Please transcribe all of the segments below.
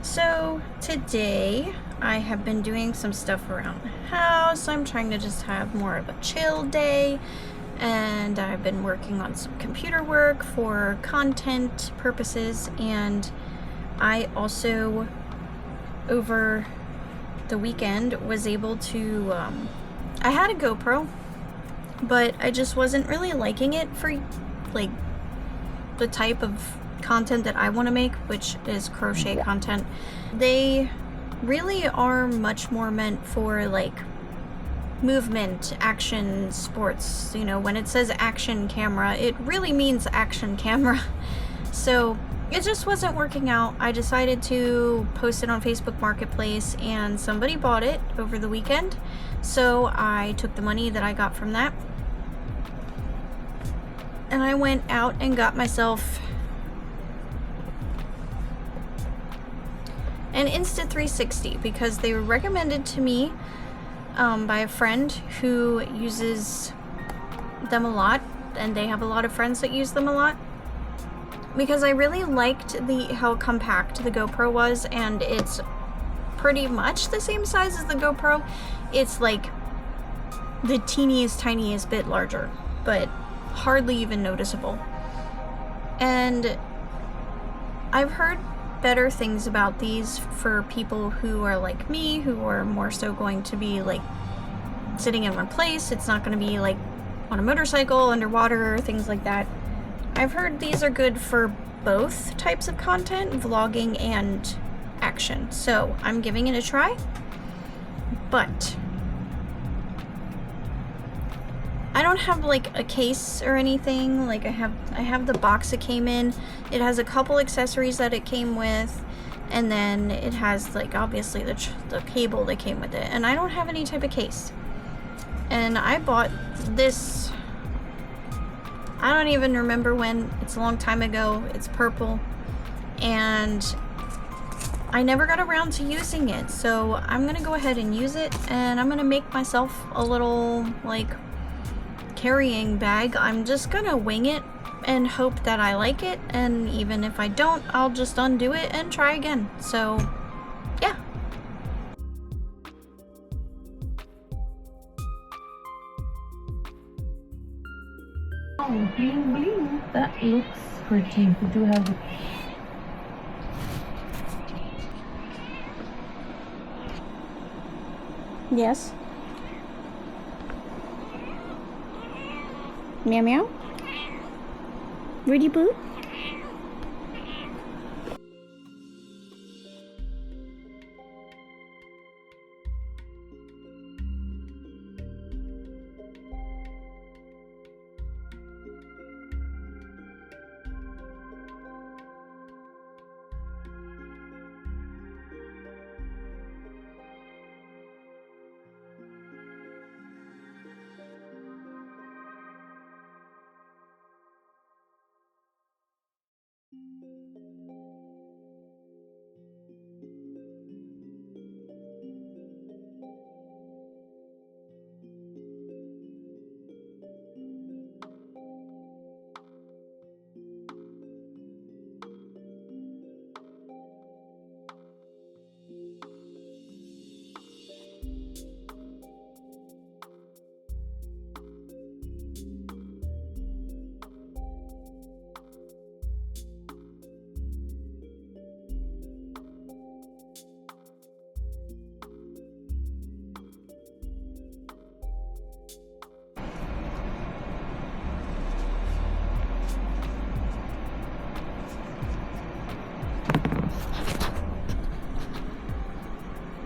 So today I have been doing some stuff around the house. I'm trying to just have more of a chill day, and I've been working on some computer work for content purposes, and I also over the weekend was able to I had a GoPro, but I just wasn't really liking it for like the type of content that I want to make, which is crochet content. They really are much more meant for like movement, action, sports. You know, when it says action camera, it really means action camera. So it just wasn't working out. I decided to post it on Facebook Marketplace, and somebody bought it over the weekend. So I took the money that I got from that, and I went out and got myself an Insta360 because they were recommended to me by a friend who uses them a lot, and they have a lot of friends that use them a lot, because I really liked how compact the GoPro was, and it's pretty much the same size as the GoPro. It's like the teeniest, tiniest bit larger, but hardly even noticeable. And I've heard better things about these for people who are like me, who are more so going to be like sitting in one place. It's not going to be like on a motorcycle, underwater, things like that. I've heard these are good for both types of content, vlogging and action. So I'm giving it a try, but I don't have like a case or anything. Like I have the box it came in. It has a couple accessories that it came with, and then it has like obviously the cable that came with it, and I don't have any type of case. And I bought this, I don't even remember when. It's a long time ago. It's purple, and I never got around to using it. So I'm gonna go ahead and use it, and I'm gonna make myself a little like carrying bag. I'm just gonna wing it and hope that I like it, and even if I don't, I'll just undo it and try again. So yeah. Oh, bling bling. That looks pretty. We do have it. Yes. Meow meow. Rudy Boo.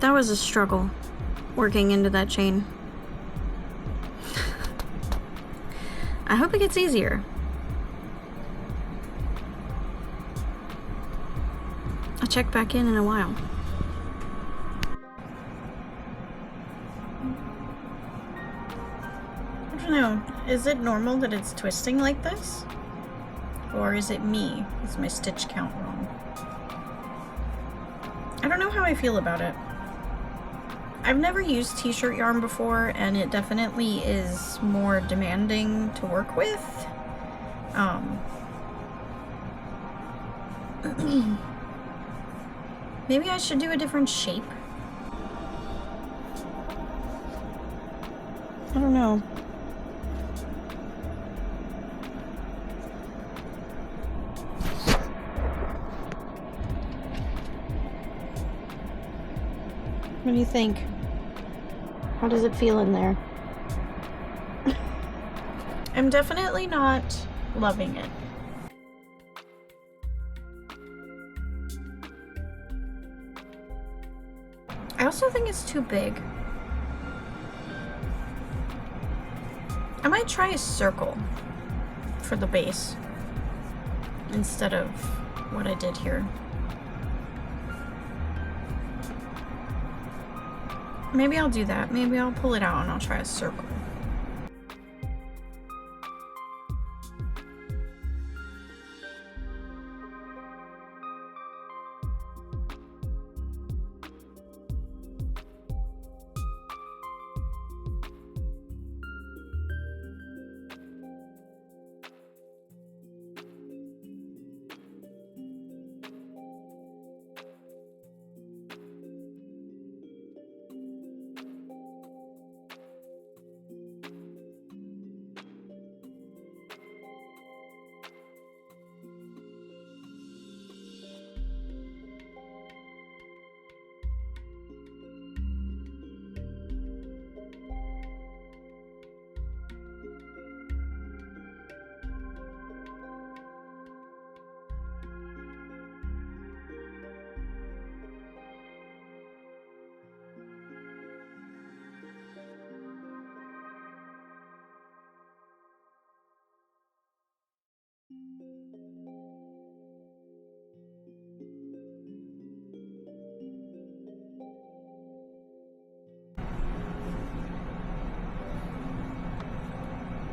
That was a struggle, working into that chain. I hope it gets easier. I'll check back in a while. I don't know, is it normal that it's twisting like this? Or is it me? Is my stitch count wrong? I don't know how I feel about it. I've never used t-shirt yarn before, and it definitely is more demanding to work with. Maybe I should do a different shape. I don't know. What do you think? How does it feel in there? I'm definitely not loving it. I also think it's too big. I might try a circle for the base instead of what I did here. Maybe I'll do that. Maybe I'll pull it out and I'll try a circle.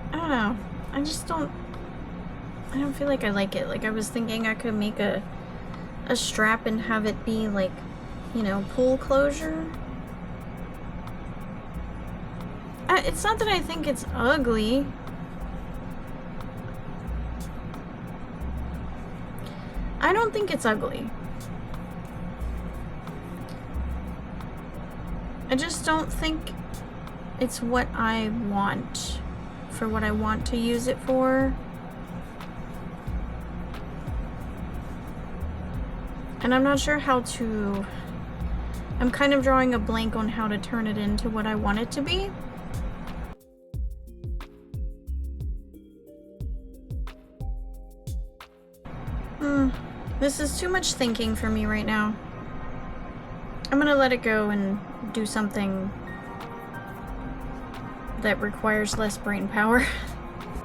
I don't know. I don't feel like I like it. Like, I was thinking I could make a strap and have it be like, you know, pull closure. It's not that I think it's ugly. I don't think it's ugly. I just don't think it's what I want for what I want to use it for. And I'm not sure how to... I'm kind of drawing a blank on how to turn it into what I want it to be. This is too much thinking for me right now. I'm gonna let it go and do something that requires less brain power.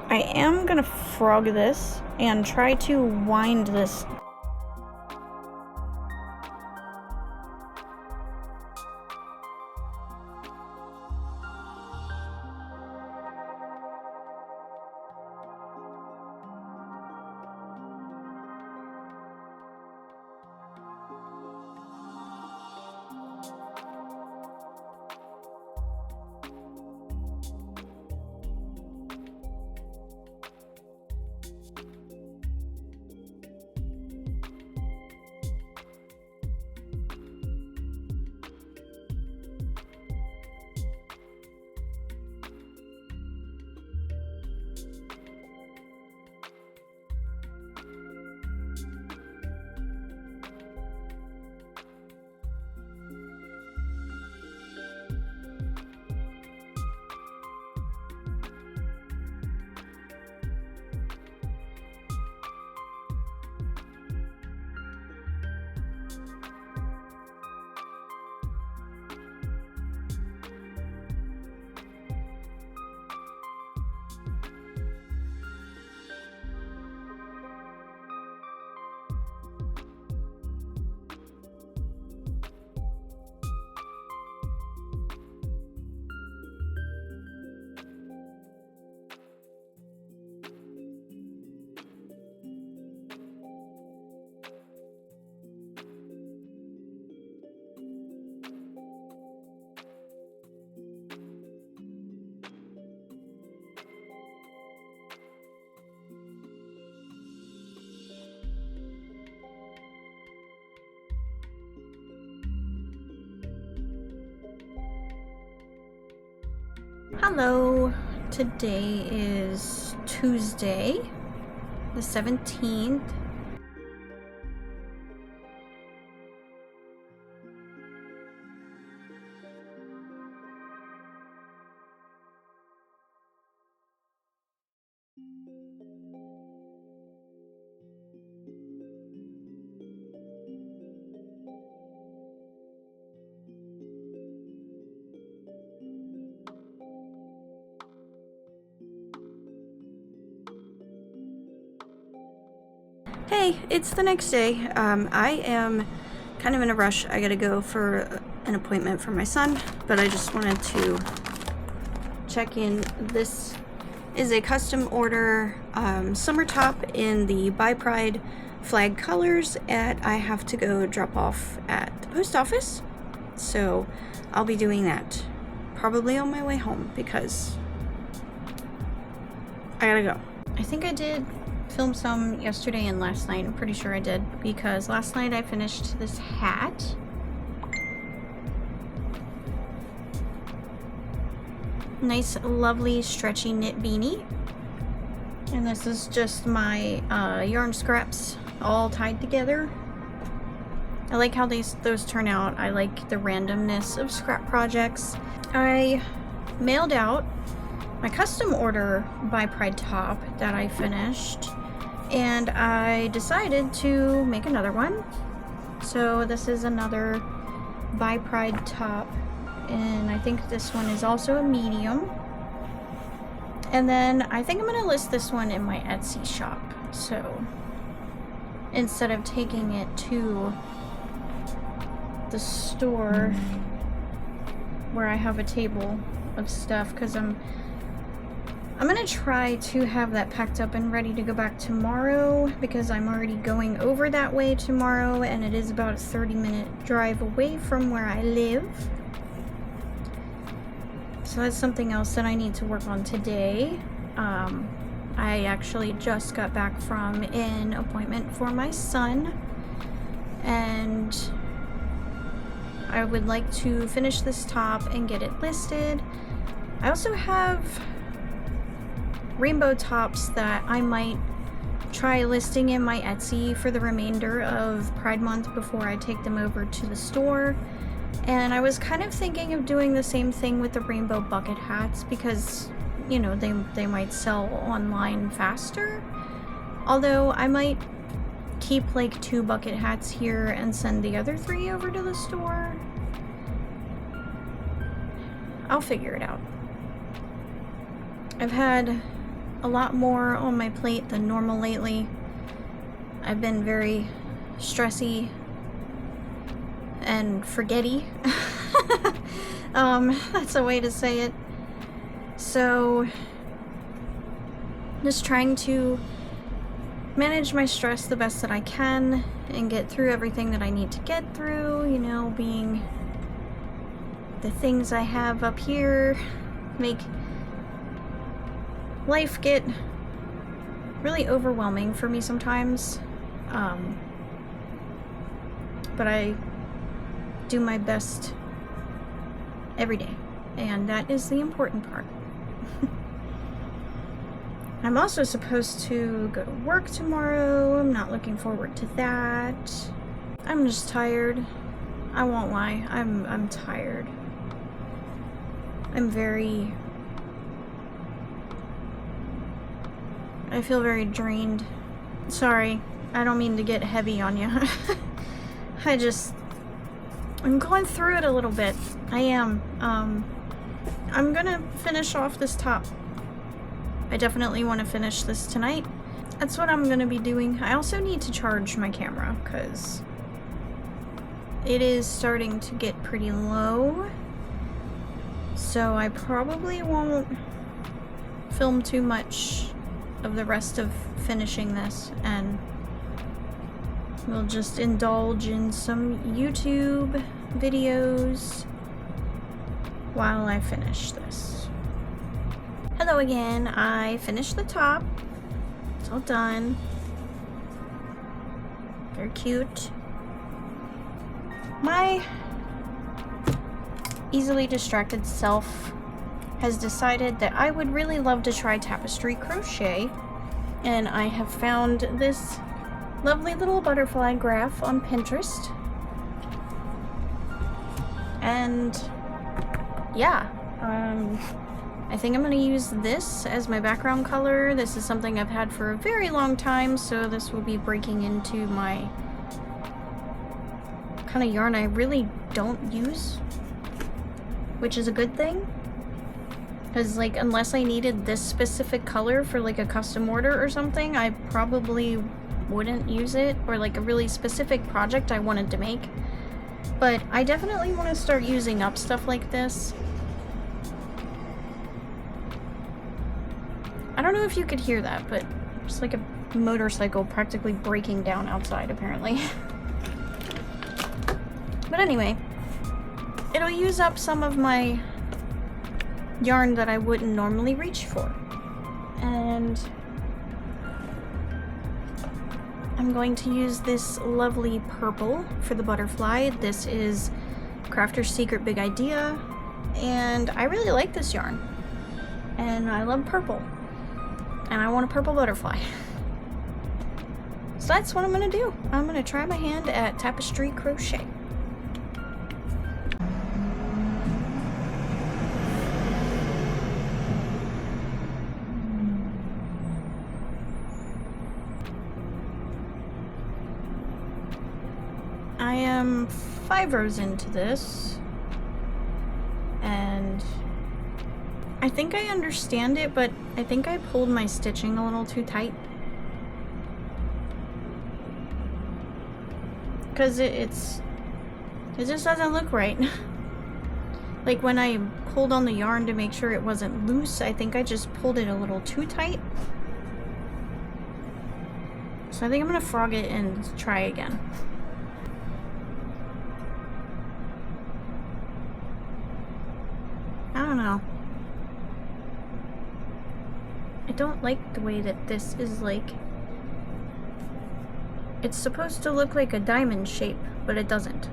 I am gonna frog this and try to wind this. Hello, today is Tuesday, the 17th. Hey, it's the next day. I am kind of in a rush. I gotta go for an appointment for my son, but I just wanted to check in. This is a custom order summer top in the By Pride flag colors that I have to go drop off at the post office. So I'll be doing that probably on my way home because I gotta go. I think I did film some yesterday and last night. I'm pretty sure I did, because last night I finished this hat. Nice, lovely, stretchy knit beanie. And this is just my yarn scraps all tied together. I like how those turn out. I like the randomness of scrap projects. I mailed out my custom order By Pride top that I finished, and I decided to make another one. So this is another By Pride top, and I think this one is also a medium. And then I think I'm gonna list this one in my Etsy shop. So instead of taking it to the store where I have a table of stuff, because I'm gonna try to have that packed up and ready to go back tomorrow, because I'm already going over that way tomorrow, and it is about a 30-minute drive away from where I live. So that's something else that I need to work on today. I actually just got back from an appointment for my son, and I would like to finish this top and get it listed. I also have rainbow tops that I might try listing in my Etsy for the remainder of Pride Month before I take them over to the store. And I was kind of thinking of doing the same thing with the rainbow bucket hats, because, you know, they might sell online faster. Although I might keep like 2 bucket hats here and send the other 3 over to the store. I'll figure it out. I've had a lot more on my plate than normal lately. I've been very stressy and forgetty. That's a way to say it. So just trying to manage my stress the best that I can and get through everything that I need to get through, you know, being the things I have up here make life get really overwhelming for me sometimes. But I do my best every day, and that is the important part. I'm also supposed to go to work tomorrow. I'm not looking forward to that. I'm just tired. I won't lie. I'm tired. I feel very drained. Sorry, I don't mean to get heavy on you. I'm going through it a little bit. I am. I'm gonna finish off this top. I definitely want to finish this tonight. That's what I'm gonna be doing. I also need to charge my camera because it is starting to get pretty low. So I probably won't film too much of the rest of finishing this, and we'll just indulge in some YouTube videos while I finish this. Hello again. I finished the top. It's all done. Very cute. My easily distracted self has decided that I would really love to try Tapestry Crochet, and I have found this lovely little butterfly graph on Pinterest. And yeah, I think I'm going to use this as my background color. This is something I've had for a very long time, so this will be breaking into my kind of yarn I really don't use, which is a good thing, because like unless I needed this specific color for like a custom order or something, I probably wouldn't use it, or like a really specific project I wanted to make. But I definitely want to start using up stuff like this. I don't know if you could hear that, but it's like a motorcycle practically breaking down outside apparently. But anyway, it'll use up some of my yarn that I wouldn't normally reach for. And I'm going to use this lovely purple for the butterfly. This is Crafter's Secret Big Idea, and I really like this yarn. And I love purple. And I want a purple butterfly. So that's what I'm gonna do. I'm gonna try my hand at Tapestry Crochet. I am 5 rows into this, and I think I understand it, but I think I pulled my stitching a little too tight. Because it just doesn't look right. Like when I pulled on the yarn to make sure it wasn't loose, I think I just pulled it a little too tight. So I think I'm gonna frog it and try again. I don't know. I don't like the way that this is like... It's supposed to look like a diamond shape, but it doesn't.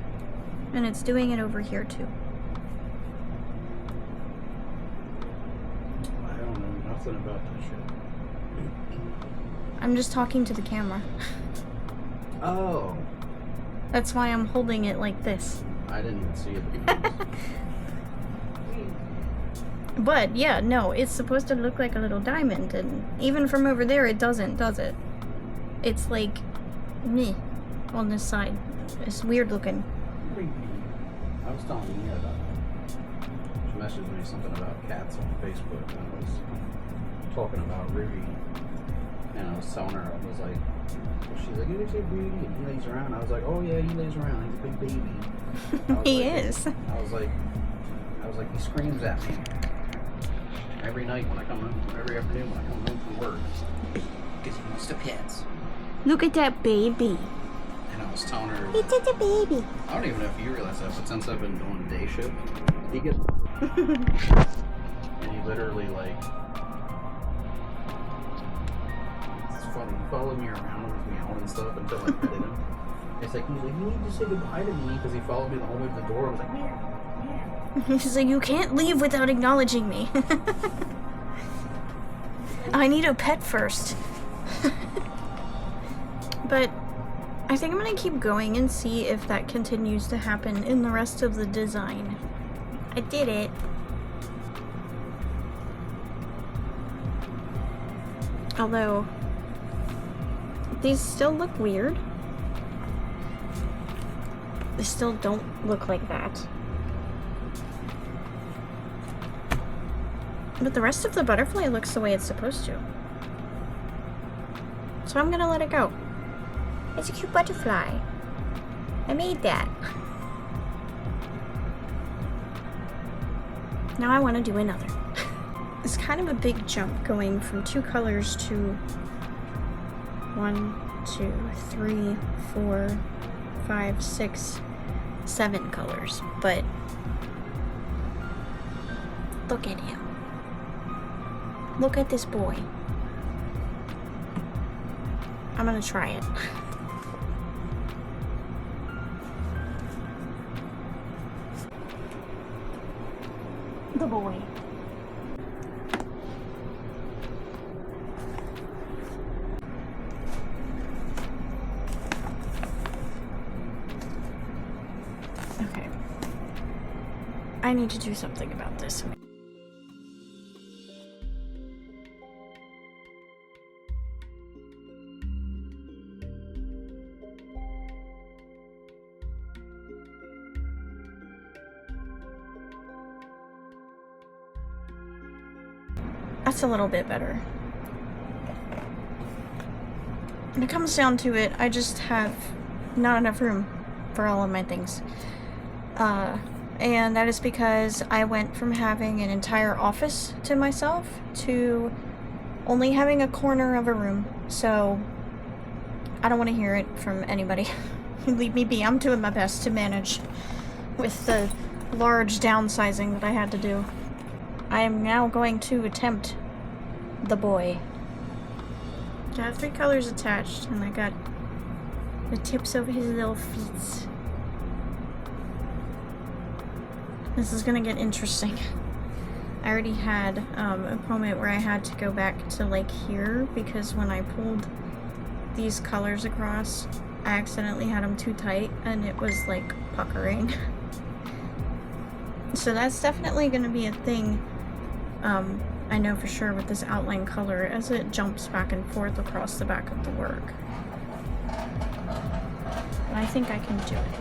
And it's doing it over here too. I don't know nothing about this shit. I'm just talking to the camera. Oh. That's why I'm holding it like this. I didn't even see it. But yeah, no, it's supposed to look like a little diamond, and even from over there it doesn't, does it? It's like meh on this side. It's weird looking. I was telling you about that. She messaged me something about cats on Facebook, and I was talking about Riri, and I was telling her, I was like, she's like, you look so beauty, and he lays around. I was like, oh yeah, he lays around, he's a big baby. He like, is. I was like, he screams at me every night when I come home, every afternoon when I come home from work, because he wants to pets. Look at that baby. And I was telling her, It's a baby. I don't even know if you realize that, but since I've been doing day shift, he gets and he literally like, it's funny, he followed me around and was meowing and stuff until I petted him. He's like, you need to say goodbye to me, because he followed me the whole way to the door. I was like, meow, meow. He's like, you can't leave without acknowledging me. I need a pet first. But I think I'm gonna keep going and see if that continues to happen in the rest of the design. I did it. Although, these still look weird. They still don't look like that. But the rest of the butterfly looks the way it's supposed to. So I'm gonna let it go. It's a cute butterfly. I made that. Now I want to do another. It's kind of a big jump going from 2 colors to 1, 2, 3, 4, 5, 6, 7 colors. But look at him. Look at this boy. I'm gonna try it. The boy. Okay. I need to do something about this. That's a little bit better. When it comes down to it, I just have not enough room for all of my things. And that is because I went from having an entire office to myself to only having a corner of a room. So I don't want to hear it from anybody. Leave me be. I'm doing my best to manage with the large downsizing that I had to do. I am now going to attempt the boy. I have 3 colors attached, and I got the tips of his little feet. This is gonna get interesting. I already had a moment where I had to go back to like here because when I pulled these colors across, I accidentally had them too tight and it was like puckering. So that's definitely gonna be a thing. I know for sure with this outline color as it jumps back and forth across the back of the work. But I think I can do it.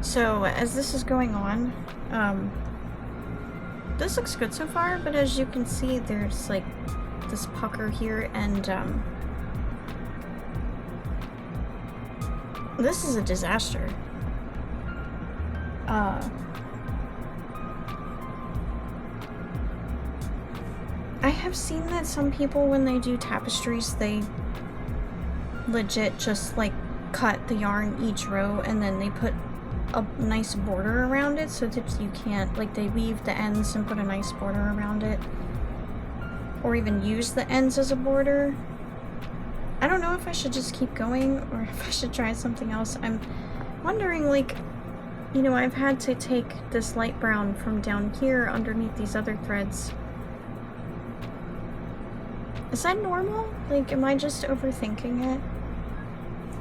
So as this is going on, this looks good so far, but as you can see, there's like this pucker here, and this is a disaster. I have seen that some people, when they do tapestries, they legit just like cut the yarn each row and then they put a nice border around it so that you can't, like, they weave the ends and put a nice border around it, or even use the ends as a border. I don't know if I should just keep going or if I should try something else. I'm wondering, like, you know, I've had to take this light brown from down here underneath these other threads. Is that normal? Like, am I just overthinking it?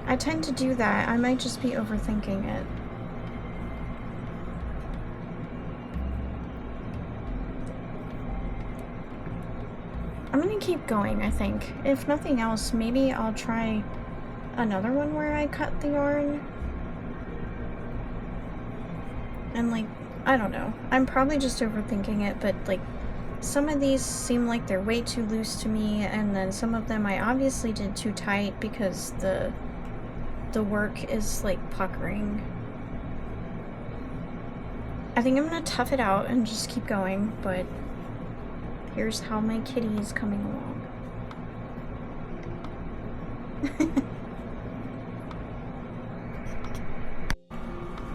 I tend to do that. I might just be overthinking it. I'm gonna keep going, I think. If nothing else, maybe I'll try another one where I cut the yarn. And, like, I don't know. I'm probably just overthinking it, but, like, some of these seem like they're way too loose to me, and then some of them I obviously did too tight because the work is, like, puckering. I think I'm gonna tough it out and just keep going, but here's how my kitty is coming along.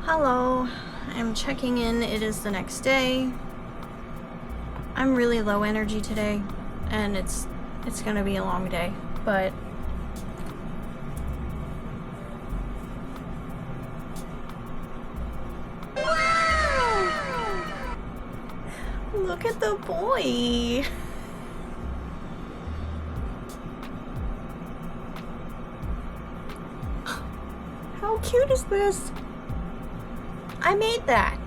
Hello, I'm checking in. It is the next day. I'm really low energy today, and it's gonna be a long day, but look at the boy. How cute is this? I made that.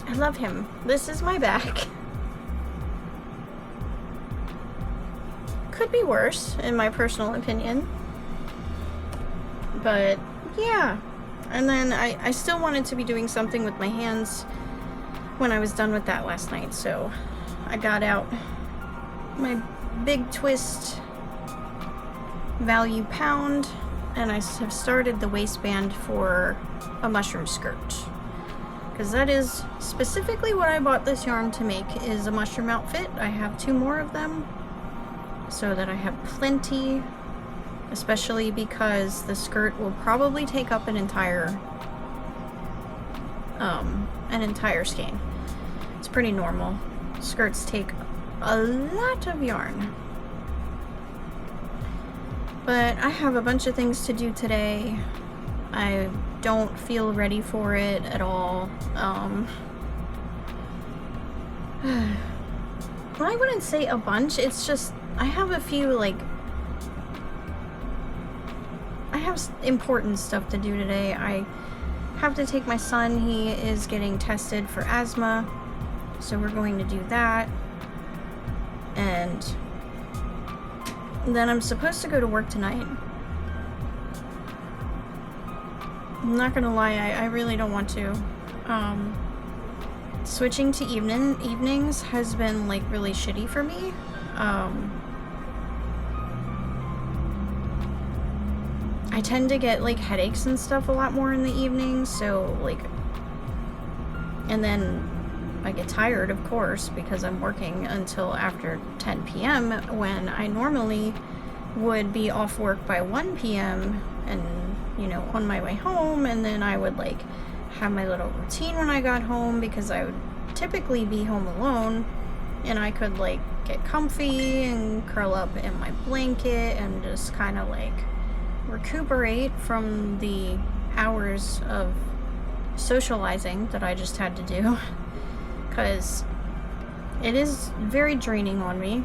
I love him. This is my back. could be worse, in my personal opinion. But yeah. And then I still wanted to be doing something with my hands when I was done with that last night, so I got out my Big Twist value pound, and I have started the waistband for a mushroom skirt, because that is specifically what I bought this yarn to make, is a mushroom outfit. I have 2 more of them so that I have plenty, especially because the skirt will probably take up an entire skein. It's pretty normal. Skirts take a lot of yarn. But I have a bunch of things to do today. I don't feel ready for it at all. Well, I wouldn't say a bunch. It's just I have a few, like, I have important stuff to do today. I have to take my son. He is getting tested for asthma, so we're going to do that. And then I'm supposed to go to work tonight. I'm not gonna lie, I really don't want to. Switching to evenings has been, like, really shitty for me. I tend to get, like, headaches and stuff a lot more in the evenings, so, like, and then I get tired, of course, because I'm working until after 10 p.m. when I normally would be off work by 1 p.m. and, you know, on my way home, and then I would, like, have my little routine when I got home, because I would typically be home alone, and I could, like, get comfy and curl up in my blanket and just kind of, like, recuperate from the hours of socializing that I just had to do. Because it is very draining on me,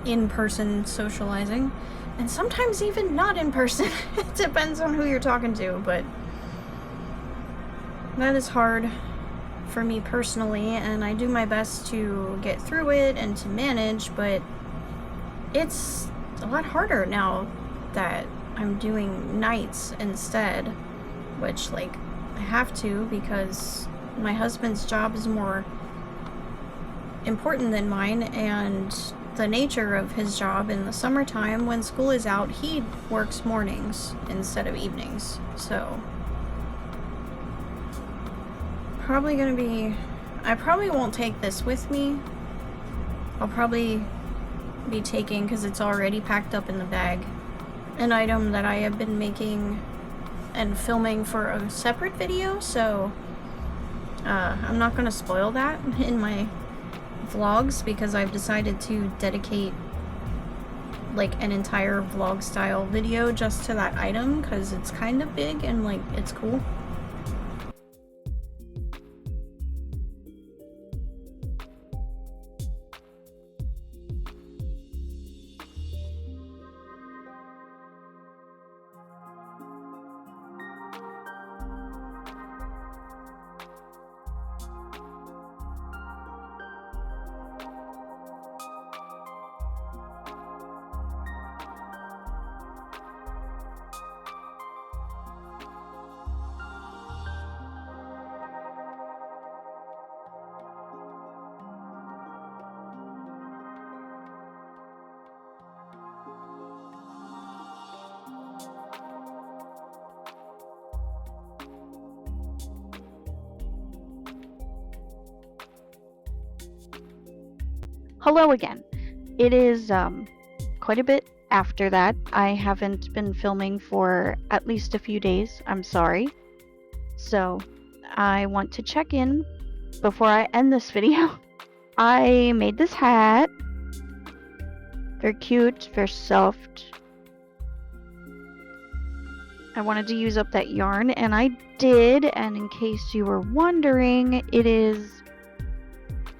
in-person socializing, and sometimes even not in person. It depends on who you're talking to, but that is hard for me personally, and I do my best to get through it and to manage, but it's a lot harder now that I'm doing nights instead, which, like, I have to, because my husband's job is more important than mine, and the nature of his job in the summertime when school is out, he works mornings instead of evenings. So I probably won't take this with me. I'll probably be taking, because it's already packed up in the bag, an item that I have been making and filming for a separate video, so I'm not going to spoil that in my vlogs, because I've decided to dedicate, like, an entire vlog style video just to that item, because it's kind of big and, like, it's cool. Hello again. It is quite a bit after that. I haven't been filming for at least a few days. I'm sorry. So I want to check in before I end this video. I made this hat. Very cute, very soft. I wanted to use up that yarn, and I did. And in case you were wondering, it is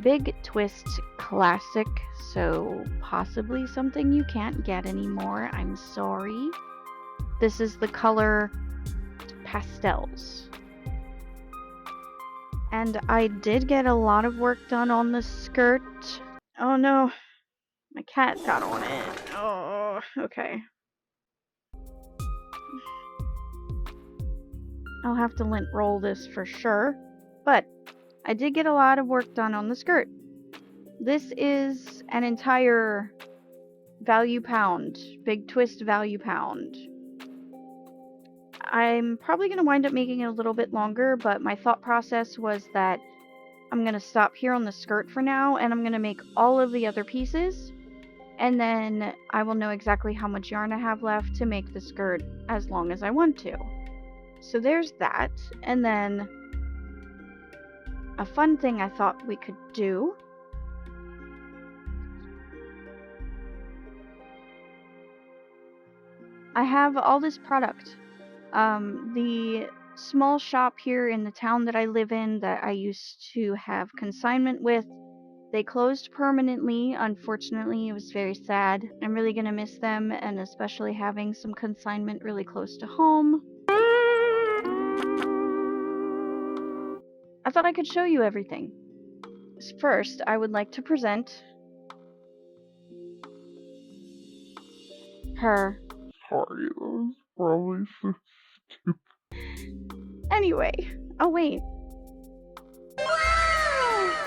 Big Twist Classic, so possibly something you can't get anymore. I'm sorry. This is the color Pastels. And I did get a lot of work done on the skirt. Oh no, My cat got on it. Oh, okay. I'll have to lint roll this for sure. But I did get a lot of work done on the skirt. This is an entire value pound, big twist value pound. I'm probably going to wind up making it a little bit longer, but my thought process was that I'm going to stop here on the skirt for now, and I'm going to make all of the other pieces, and then I will know exactly how much yarn I have left to make the skirt as long as I want to. So there's that, and then a fun thing I thought we could do I have all this product. The small shop here in the town that I live in that I used to have consignment with, they closed permanently. Unfortunately, it was very sad. I'm really gonna miss them, and especially having some consignment really close to home. I thought I could show you everything. First, I would like to present her. Sorry, that was probably so Anyway, oh wait.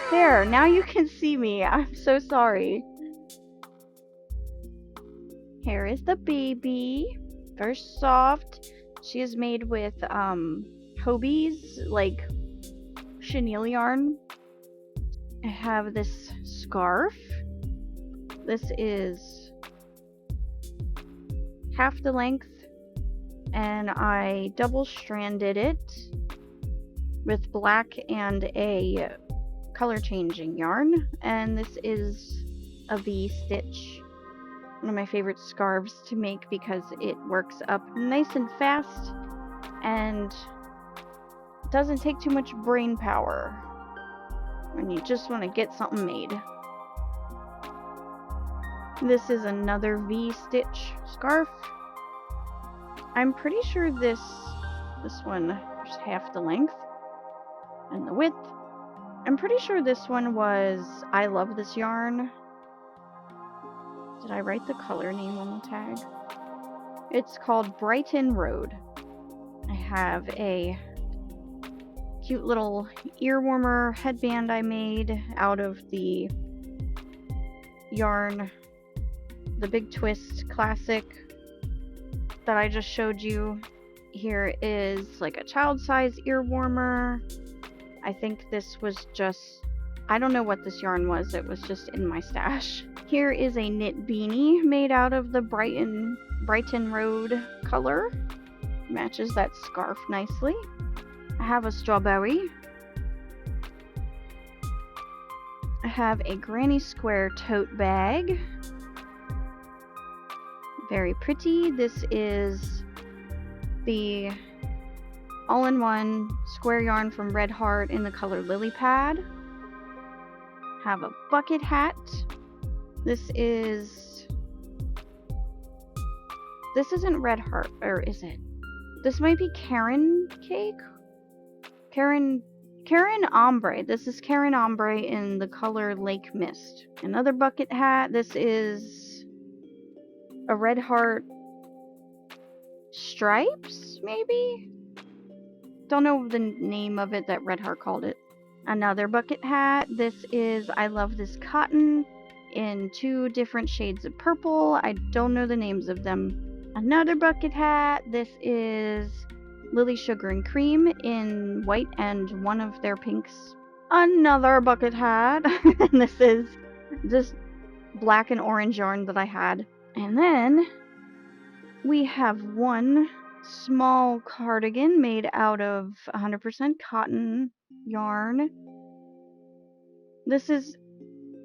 There, now you can see me. I'm so sorry. Here is the baby. Very soft. She is made with Hobie's, like, chenille yarn. I have this scarf. This is half the length, and I double stranded it with black and a color changing yarn, and this is a V-stitch. One of my favorite scarves to make because it works up nice and fast and doesn't take too much brain power when you just want to get something made. This is another V-stitch scarf. I'm pretty sure this one is half the length and the width. I'm pretty sure this one was I love this yarn. Did I write the color name on the tag? It's called Brighton Road. I have a cute little ear warmer headband I made out of the yarn, the Big Twist Classic that I just showed you. Here is like a child size ear warmer. I think this was just, I don't know what this yarn was, it was just in my stash. Here is a knit beanie made out of the Brighton Road color. Matches that scarf nicely. I have a strawberry. I have a granny square tote bag. Very pretty. This is the all-in-one square yarn from Red Heart in the color Lily Pad. Have a bucket hat. This isn't Red Heart, or is it? This might be Karen Cake? Karen Ombre. This is Karen Ombre in the color Lake Mist. Another bucket hat. This is a Red Heart Stripes, maybe? Don't know the name of it that Red Heart called it. Another bucket hat. This is I Love This Cotton in 2 different shades of purple. I don't know the names of them. Another bucket hat. This is Lily Sugar and Cream in white and one of their pinks. Another bucket hat. And this is just black and orange yarn that I had. And then we have one small cardigan made out of 100% cotton yarn. This is,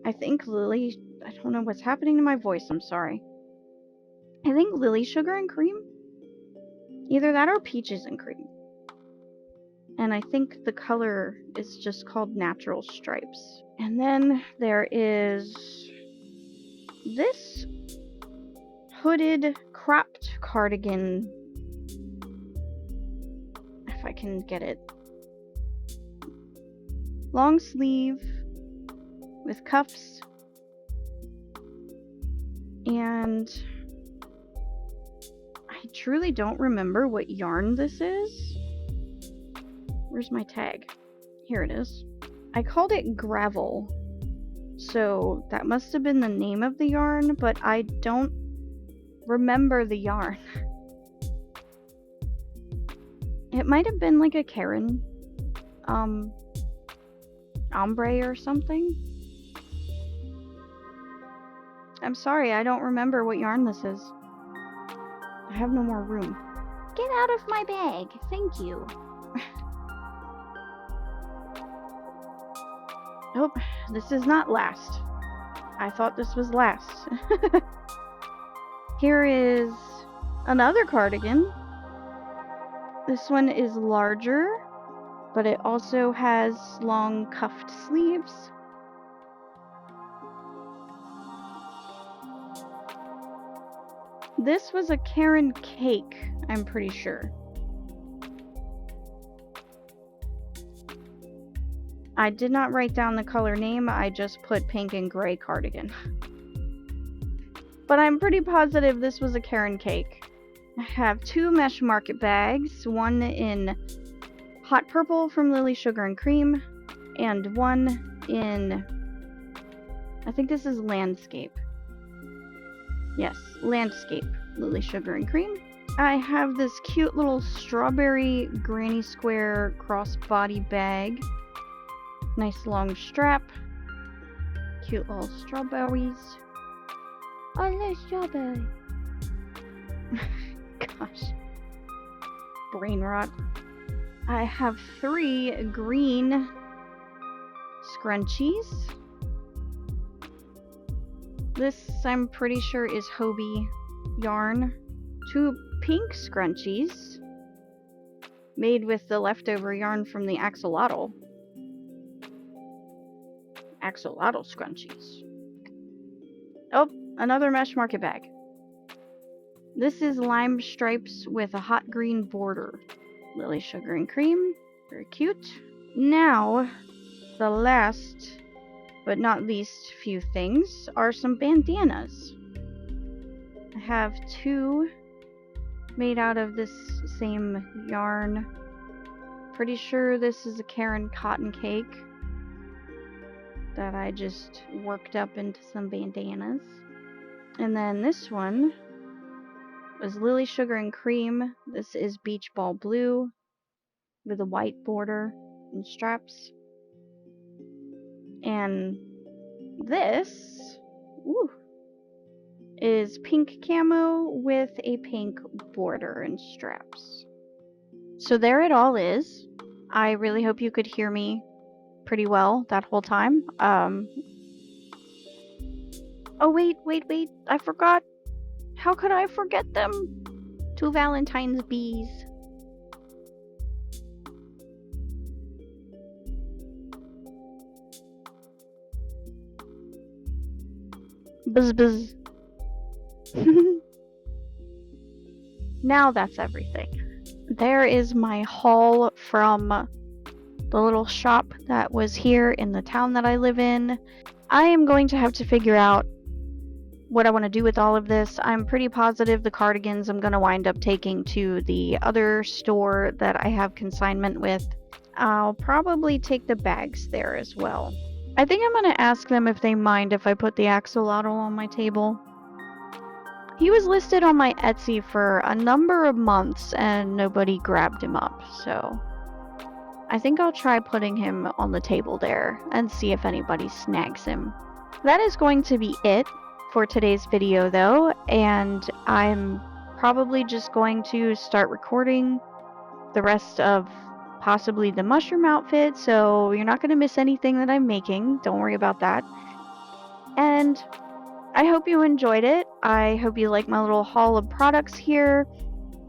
I think, Lily, I don't know what's happening to my voice, I'm sorry. I think Lily Sugar and Cream? Either that or Peaches and Cream. And I think the color is just called Natural Stripes. And then there is this hooded cropped cardigan, if I can get it. Long sleeve with cuffs. And I truly don't remember what yarn this is. Where's my tag? Here it is. I called it Gravel, so that must have been the name of the yarn, but I don't remember the yarn. It might have been like a Karen ombre or something. I'm sorry, I don't remember what yarn this is. I have no more room. Get out of my bag, thank you. Nope, this is not last. I thought this was last. Here is another cardigan. This one is larger, but it also has long cuffed sleeves. This was a Karen cake, I'm pretty sure. I did not write down the color name, I just put pink and gray cardigan. But I'm pretty positive this was a Karen cake. I have 2 mesh market bags, one in hot purple from Lily Sugar and Cream, and one in, I think this is Landscape. Yes, Landscape, Lily Sugar and Cream. I have this cute little strawberry granny square crossbody bag. Nice long strap. Cute little strawberries. I love strawberry. Gosh. Brain rot. I have 3 green scrunchies. This, I'm pretty sure, is Hobie yarn. 2 pink scrunchies made with the leftover yarn from the axolotl. Axolotl scrunchies. Oh, another mesh market bag. This is lime stripes with a hot green border. Lily Sugar and Cream. Very cute. Now, the last but not least few things are some bandanas. I have 2 made out of this same yarn. Pretty sure this is a Karen cotton cake that I just worked up into some bandanas. And then this one was Lily Sugar and Cream. This is Beach Ball Blue with a white border and straps. And this is pink camo with a pink border and straps. So there it all is. I really hope you could hear me pretty well that whole time. Oh wait, I forgot. How could I forget them? 2 Valentine's bees. Buzz buzz. Now that's everything. There is my haul from the little shop that was here in the town that I live in. I am going to have to figure out what I want to do with all of this. I'm pretty positive the cardigans I'm going to wind up taking to the other store that I have consignment with. I'll probably take the bags there as well. I think I'm going to ask them if they mind if I put the axolotl on my table. He was listed on my Etsy for a number of months and nobody grabbed him up, so I think I'll try putting him on the table there and see if anybody snags him. That is going to be it for today's video though, and I'm probably just going to start recording the rest of possibly the mushroom outfit, so you're not going to miss anything that I'm making. Don't worry about that. And I hope you enjoyed it. I hope you like my little haul of products here.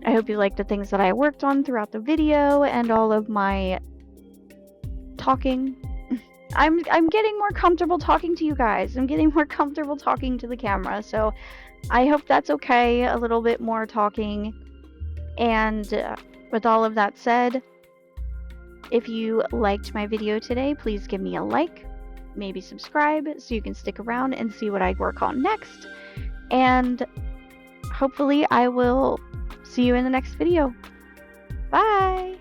I hope you like the things that I worked on throughout the video and all of my talking. I'm getting more comfortable talking to you guys. I'm getting more comfortable talking to the camera, so I hope that's okay. A little bit more talking. And with all of that said, if you liked my video today, please give me a like. Maybe subscribe so you can stick around and see what I work on next. And hopefully I will see you in the next video. Bye!